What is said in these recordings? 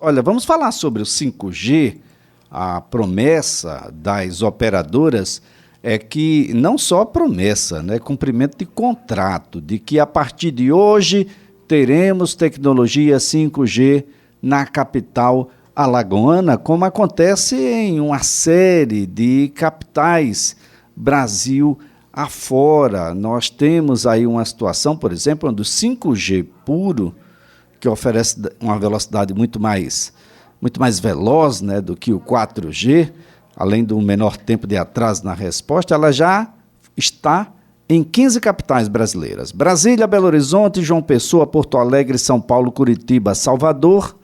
Olha, vamos falar sobre o 5G. A promessa das operadoras é que não só promessa, né, cumprimento de contrato, de que a partir de hoje teremos tecnologia 5G na capital alagoana, como acontece em uma série de capitais Brasil afora. Nós temos aí uma situação, por exemplo, onde o 5G puro, que oferece uma velocidade muito mais veloz, né, do que o 4G, além do menor tempo de atraso na resposta, ela já está em 15 capitais brasileiras: Brasília, Belo Horizonte, João Pessoa, Porto Alegre, São Paulo, Curitiba, Salvador,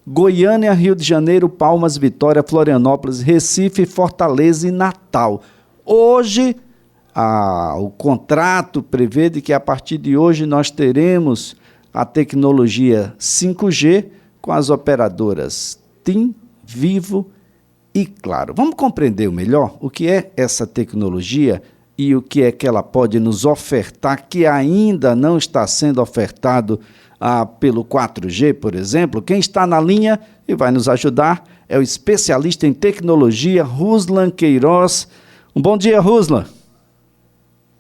Goiânia, Rio de Janeiro, Palmas, Vitória, Florianópolis, Recife, Fortaleza e Natal. Hoje, o contrato prevê de que a partir de hoje nós teremos a tecnologia 5G com as operadoras TIM, Vivo e Claro. Vamos compreender melhor o que é essa tecnologia e o que é que ela pode nos ofertar, que ainda não está sendo ofertado pelo 4G, por exemplo. Quem está na linha e vai nos ajudar é o especialista em tecnologia, Ruslan Queiroz. Um bom dia, Ruslan.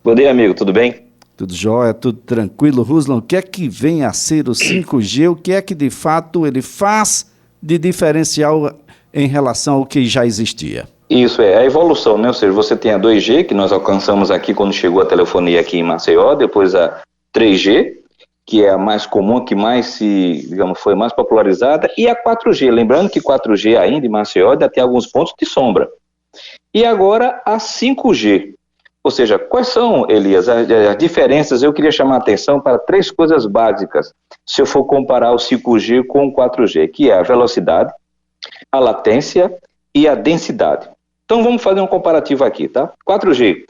Bom dia, amigo, tudo bem? Tudo jóia, tudo tranquilo. Ruslan, o que é que vem a ser o 5G? O que é que de fato ele faz de diferencial em relação ao que já existia? Isso é a evolução, né? Ou seja, você tem a 2G, que nós alcançamos aqui quando chegou a telefonia aqui em Maceió, depois a 3G, que é a mais comum, que mais foi mais popularizada, e a 4G. Lembrando que 4G ainda em Maceió ainda tem alguns pontos de sombra. E agora a 5G. Ou seja, quais são, Elias, as diferenças? Eu queria chamar a atenção para 3 coisas básicas, se eu for comparar o 5G com o 4G, que é a velocidade, a latência e a densidade. Então vamos fazer um comparativo aqui, tá? 4G,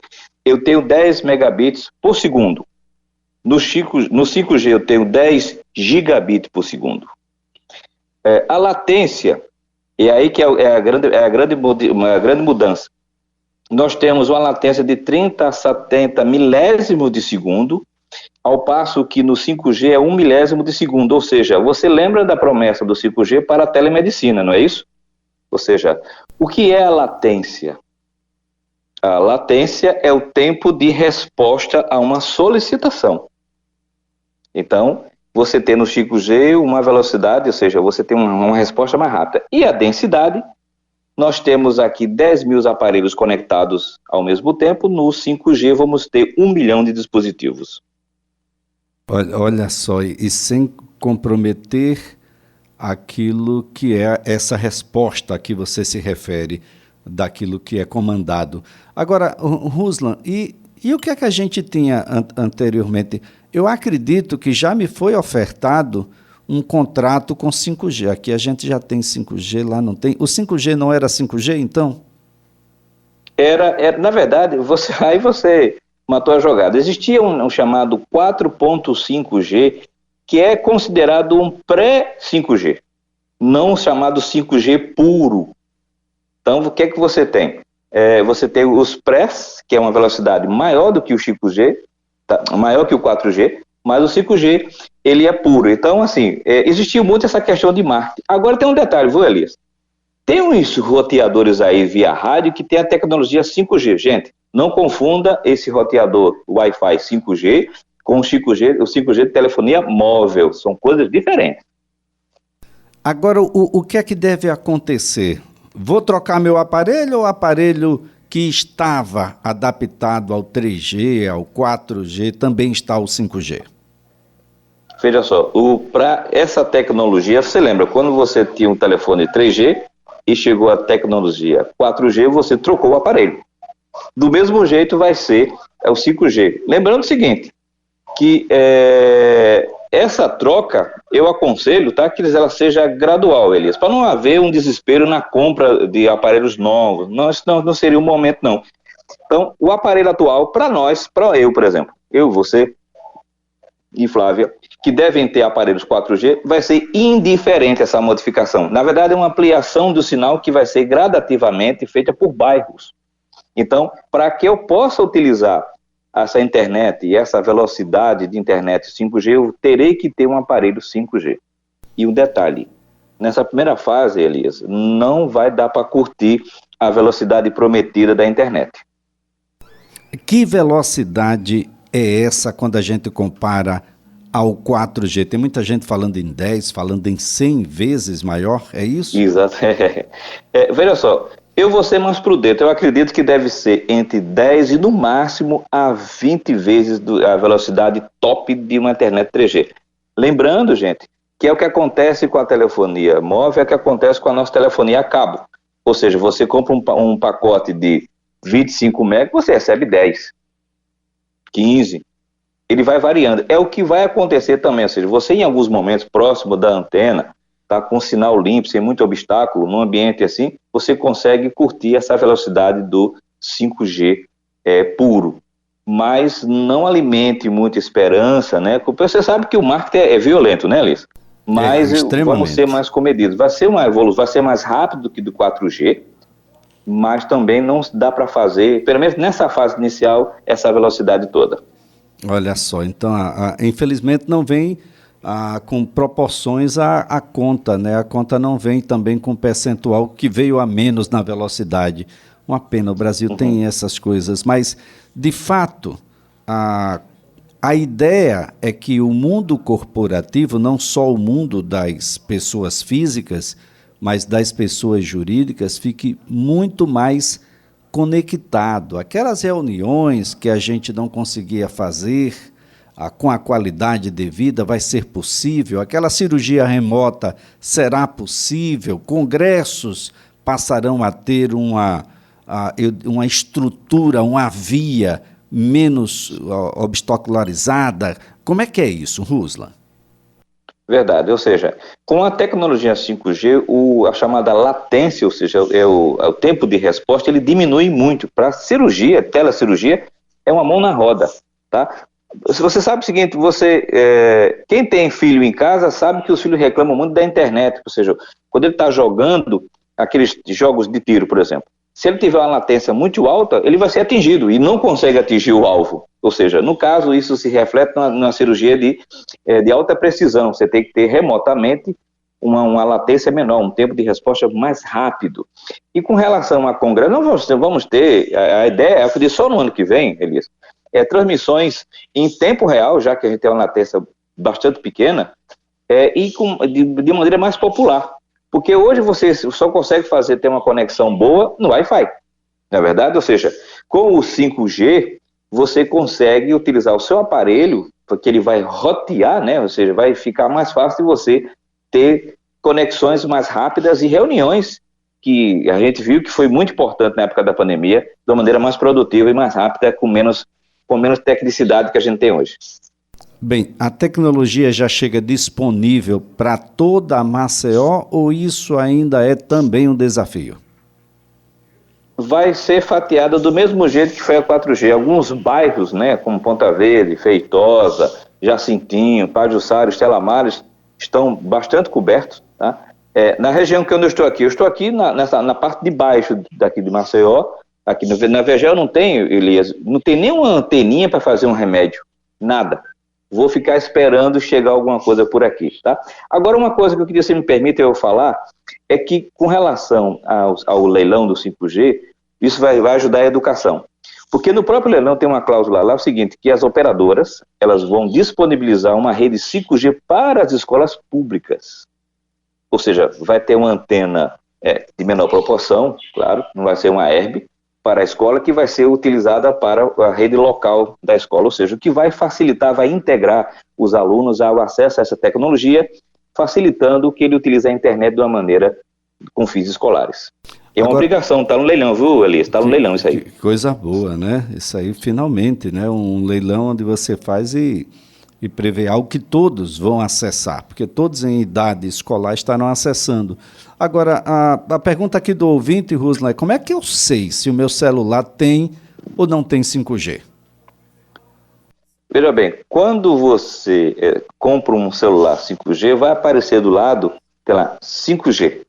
eu tenho 10 megabits por segundo. No 5G eu tenho 10 gigabits por segundo. A latência, é aí que é a grande mudança. Nós temos uma latência de 30 a 70 milésimos de segundo, ao passo que no 5G é 1 milésimo de segundo. Ou seja, você lembra da promessa do 5G para a telemedicina, não é isso? Ou seja, o que é a latência? A latência é o tempo de resposta a uma solicitação. Então, você tem no 5G uma velocidade, ou seja, você tem uma resposta mais rápida. E a densidade? Nós temos aqui 10 mil aparelhos conectados ao mesmo tempo. No 5G vamos ter 1 milhão de dispositivos. Olha só, e sem comprometer aquilo que é essa resposta a que você se refere, daquilo que é comandado. Agora, Ruslan, e o que é que a gente tinha anteriormente? Eu acredito que já me foi ofertado um contrato com 5G. Aqui a gente já tem 5G, lá não tem. O 5G não era 5G, então? Era, na verdade, aí você matou a jogada. Existia um chamado 4.5G, que é considerado um pré-5G, não chamado 5G puro. Então, o que é que você tem? Você tem os prés, que é uma velocidade maior do que o 5G, tá? Maior que o 4G, mas o 5G, ele é puro. Então, assim, existiu muito essa questão de marketing. Agora tem um detalhe, viu, Elias? Tem uns roteadores aí via rádio que tem a tecnologia 5G. Gente, não confunda esse roteador Wi-Fi 5G com o 5G de telefonia móvel. São coisas diferentes. Agora, o que é que deve acontecer? Vou trocar meu aparelho ou o aparelho que estava adaptado ao 3G, ao 4G, também está ao 5G? Veja só, para essa tecnologia, você lembra, quando você tinha um telefone 3G e chegou a tecnologia 4G, você trocou o aparelho. Do mesmo jeito vai ser o 5G. Lembrando o seguinte, que essa troca, eu aconselho, tá, que ela seja gradual, Elias, para não haver um desespero na compra de aparelhos novos. Não seria o momento, não. Então, o aparelho atual, para nós, para eu, por exemplo, você e Flávia, que devem ter aparelhos 4G, vai ser indiferente essa modificação. Na verdade, é uma ampliação do sinal que vai ser gradativamente feita por bairros. Então, para que eu possa utilizar essa internet e essa velocidade de internet 5G, eu terei que ter um aparelho 5G. E um detalhe, nessa primeira fase, Elias, não vai dar para curtir a velocidade prometida da internet. Que velocidade é essa quando a gente compara ao 4G? Tem muita gente falando em 10, falando em 100 vezes maior, é isso? Exato. Veja só, eu vou ser mais prudente. Eu acredito que deve ser entre 10 e no máximo a 20 vezes a velocidade top de uma internet 3G. Lembrando, gente, que é o que acontece com a telefonia móvel, é o que acontece com a nossa telefonia a cabo. Ou seja, você compra um pacote de 25 MB, você recebe 10, 15, ele vai variando. É o que vai acontecer também, ou seja, você em alguns momentos próximo da antena, tá com sinal limpo, sem muito obstáculo, num ambiente assim, você consegue curtir essa velocidade do 5G puro. Mas não alimente muita esperança, né? Porque você sabe que o marketing é violento, né, Liz? Mas vamos ser mais comedidos. Vai ser uma evolução, vai ser mais rápido do que do 4G, mas também não dá para fazer, pelo menos nessa fase inicial, essa velocidade toda. Olha só, então, infelizmente não vem com proporções a conta, né? A conta não vem também com percentual que veio a menos na velocidade. Uma pena, o Brasil tem essas coisas, mas, de fato, a ideia é que o mundo corporativo, não só o mundo das pessoas físicas, mas das pessoas jurídicas, fique muito mais conectado. Aquelas reuniões que a gente não conseguia fazer com a qualidade devida vai ser possível, aquela cirurgia remota será possível, congressos passarão a ter uma estrutura, uma via menos obstacularizada. Como é que é isso, Ruslan? Verdade, ou seja, com a tecnologia 5G, a chamada latência, ou seja, o tempo de resposta, ele diminui muito. Para cirurgia, telecirurgia, é uma mão na roda, tá? Você sabe o seguinte, quem tem filho em casa sabe que os filhos reclamam muito da internet, ou seja, quando ele está jogando aqueles jogos de tiro, por exemplo, se ele tiver uma latência muito alta, ele vai ser atingido e não consegue atingir o alvo. Ou seja, no caso, isso se reflete numa cirurgia de alta precisão. Você tem que ter remotamente uma latência menor, um tempo de resposta mais rápido. E com relação a congresso, nós vamos ter, a ideia, eu acredito só no ano que vem, Elias, transmissões em tempo real, já que a gente tem uma latência bastante pequena, e de maneira mais popular. Porque hoje você só consegue ter uma conexão boa no Wi-Fi, não é verdade? Ou seja, com o 5G, você consegue utilizar o seu aparelho, porque ele vai rotear, né? Ou seja, vai ficar mais fácil de você ter conexões mais rápidas e reuniões que a gente viu que foi muito importante na época da pandemia, de uma maneira mais produtiva e mais rápida, com menos tecnicidade que a gente tem hoje. Bem, a tecnologia já chega disponível para toda a Maceió ou isso ainda é também um desafio? Vai ser fatiada do mesmo jeito que foi a 4G. Alguns bairros, né, como Ponta Verde, Feitosa, Jacintinho, Pajuçara, Estela Maris, estão bastante cobertos, tá? Na região que eu estou aqui na parte de baixo daqui de Maceió, aqui na Vegel não tem, Elias, não tem nenhuma anteninha para fazer um remédio, nada. Vou ficar esperando chegar alguma coisa por aqui, tá? Agora, uma coisa que eu queria, se me permite eu falar, é que com relação ao leilão do 5G, isso vai ajudar a educação. Porque no próprio leilão tem uma cláusula lá, o seguinte, que as operadoras, elas vão disponibilizar uma rede 5G para as escolas públicas. Ou seja, vai ter uma antena de menor proporção, claro, não vai ser uma herb, para a escola, que vai ser utilizada para a rede local da escola, ou seja, o que vai facilitar, vai integrar os alunos ao acesso a essa tecnologia, facilitando que ele utilize a internet de uma maneira com fins escolares. É uma obrigação, está no leilão, viu, Elias? Está no leilão isso aí. Que coisa boa, né? Isso aí, finalmente, né? Um leilão onde você faz e prevê algo que todos vão acessar, porque todos em idade escolar estarão acessando. Agora, a pergunta aqui do ouvinte, Ruslan, é como é que eu sei se o meu celular tem ou não tem 5G? Veja bem, quando você compra um celular 5G, vai aparecer do lado, sei lá, 5G.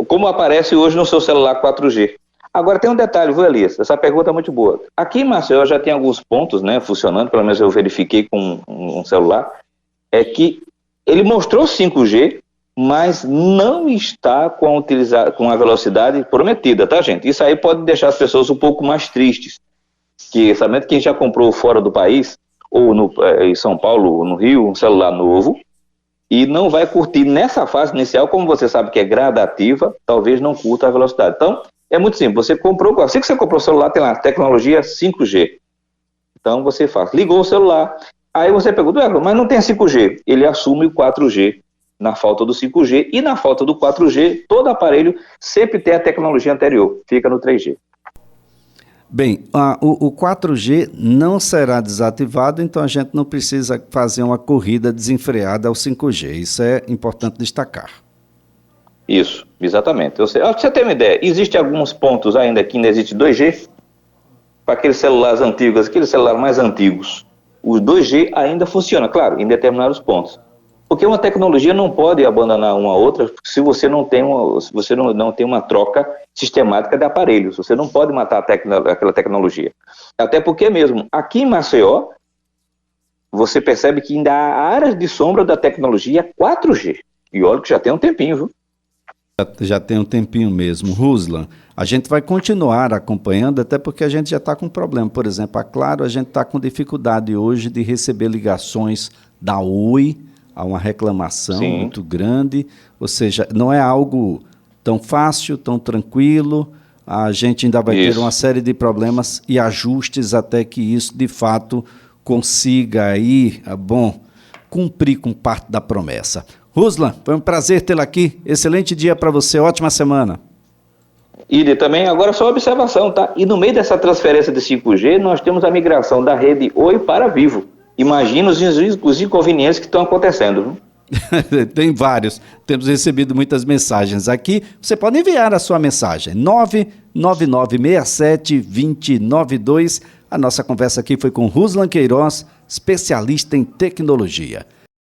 Como aparece hoje no seu celular 4G. Agora tem um detalhe, viu, Elias? Essa pergunta é muito boa. Aqui em Maceió já tem alguns pontos, né, funcionando, pelo menos eu verifiquei com um celular, é que ele mostrou 5G, mas não está com a velocidade prometida, tá, gente? Isso aí pode deixar as pessoas um pouco mais tristes, que sabendo que quem já comprou fora do país, ou em São Paulo, ou no Rio, um celular novo, e não vai curtir nessa fase inicial, como você sabe que é gradativa, talvez não curta a velocidade. Então, é muito simples, assim que você comprou o celular, tem lá tecnologia 5G. Então, você ligou o celular, aí você pergunta, mas não tem 5G. Ele assume o 4G na falta do 5G, e na falta do 4G, todo aparelho sempre tem a tecnologia anterior, fica no 3G. Bem, o 4G não será desativado, então a gente não precisa fazer uma corrida desenfreada ao 5G. Isso é importante destacar. Isso, exatamente. Pra você ter uma ideia, existem alguns pontos ainda que ainda existe 2G, para aqueles celulares antigos, aqueles celulares mais antigos. O 2G ainda funciona, claro, em determinados pontos. Porque uma tecnologia não pode abandonar uma outra se você não tem uma troca sistemática de aparelhos. Você não pode matar aquela tecnologia. Até porque mesmo aqui em Maceió, você percebe que ainda há áreas de sombra da tecnologia 4G. E olha que já tem um tempinho, viu? Já tem um tempinho mesmo. Ruslan, a gente vai continuar acompanhando, até porque a gente já está com problema. Por exemplo, a Claro, a gente está com dificuldade hoje de receber ligações da Oi. Há uma reclamação Sim. muito grande, ou seja, não é algo tão fácil, tão tranquilo, a gente ainda vai ter uma série de problemas e ajustes até que isso, de fato, consiga aí, cumprir com parte da promessa. Ruslan, foi um prazer tê-la aqui, excelente dia para você, ótima semana. E também, agora só observação, tá? E no meio dessa transferência de 5G, nós temos a migração da rede Oi para Vivo. Imagina os inconvenientes que estão acontecendo. Tem vários. Temos recebido muitas mensagens aqui. Você pode enviar a sua mensagem. 99967-2092. A nossa conversa aqui foi com Ruslan Queiroz, especialista em tecnologia.